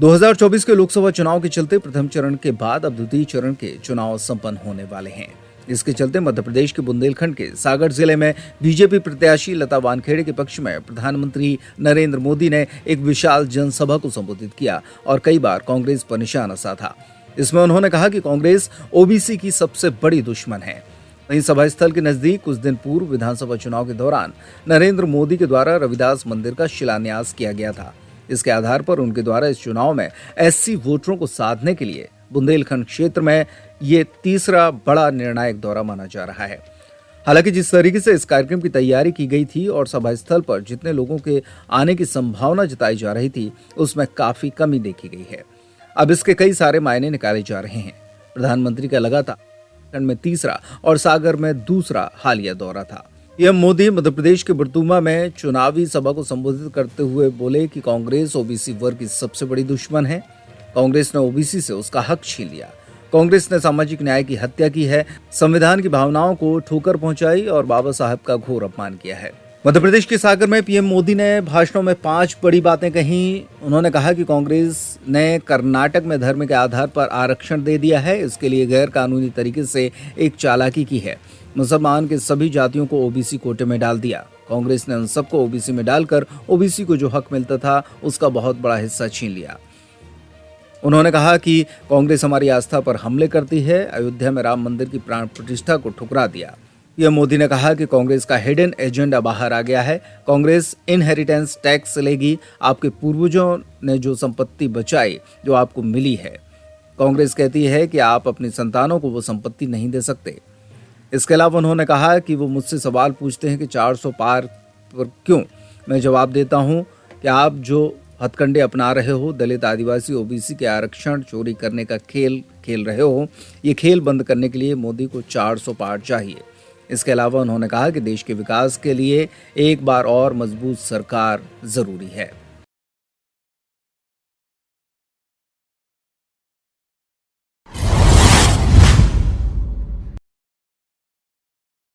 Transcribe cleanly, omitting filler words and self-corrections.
2024 के लोकसभा चुनाव के चलते प्रथम चरण के बाद अब द्वितीय चरण के चुनाव संपन्न होने वाले हैं। इसके चलते मध्य प्रदेश के बुंदेलखंड के सागर जिले में बीजेपी प्रत्याशी लता वानखेड़े के पक्ष में प्रधानमंत्री नरेंद्र मोदी ने एक विशाल जनसभा को संबोधित किया और कई बार कांग्रेस पर निशाना साधा। इसमें उन्होंने कहा कि कांग्रेस ओबीसी की सबसे बड़ी दुश्मन है। वहीं सभा स्थल के नजदीक कुछ दिन पूर्व विधानसभा चुनाव के दौरान नरेंद्र मोदी के द्वारा रविदास मंदिर का शिलान्यास किया गया था। इसके आधार पर उनके द्वारा इस चुनाव में एससी वोटरों को साधने के लिए बुंदेलखंड क्षेत्र में ये तीसरा बड़ा निर्णायक दौरा माना जा रहा है। हालांकि जिस तरीके से इस कार्यक्रम की तैयारी की गई थी और सभा स्थल पर जितने लोगों के आने की संभावना जताई जा रही थी, उसमें काफी कमी देखी गई है। अब इसके कई सारे मायने निकाले जा रहे हैं। प्रधानमंत्री का लगातार में तीसरा और सागर में दूसरा हालिया दौरा था। पीएम मोदी मध्य प्रदेश के बरतुमा में चुनावी सभा को संबोधित करते हुए बोले कि कांग्रेस ओबीसी वर्ग की सबसे बड़ी दुश्मन है। कांग्रेस ने ओबीसी से उसका हक छीन लिया। कांग्रेस ने सामाजिक न्याय की हत्या की है, संविधान की भावनाओं को ठोकर पहुंचाई और बाबा साहब का घोर अपमान किया है। मध्य प्रदेश के सागर में पीएम मोदी ने भाषणों में 5 बड़ी बातें कही। उन्होंने कहा कि कांग्रेस ने कर्नाटक में धर्म के आधार पर आरक्षण दे दिया है। इसके लिए गैर कानूनी तरीके से एक चालाकी की है। मुसलमान के सभी जातियों को ओबीसी कोटे में डाल दिया। कांग्रेस ने उन सबको ओबीसी में डालकर ओबीसी को जो हक मिलता था उसका बहुत बड़ा हिस्सा छीन लिया। उन्होंने कहा कि कांग्रेस हमारी आस्था पर हमले करती है। अयोध्या में राम मंदिर की प्राण प्रतिष्ठा को ठुकरा दिया। पीएम मोदी ने कहा कि कांग्रेस का हिडन एजेंडा बाहर आ गया है। कांग्रेस इनहेरिटेंस टैक्स लेगी। आपके पूर्वजों ने जो संपत्ति बचाई, जो आपको मिली है, कांग्रेस कहती है कि आप अपनी संतानों को वो संपत्ति नहीं दे सकते। इसके अलावा उन्होंने कहा कि वो मुझसे सवाल पूछते हैं कि 400 पार पर क्यों। मैं जवाब देता हूं कि आप जो हथकंडे अपना रहे हो, दलित, आदिवासी, ओबीसी के आरक्षण चोरी करने का खेल खेल रहे हो, ये खेल बंद करने के लिए मोदी को 400 पार चाहिए। इसके अलावा उन्होंने कहा कि देश के विकास के लिए एक बार और मजबूत सरकार जरूरी है।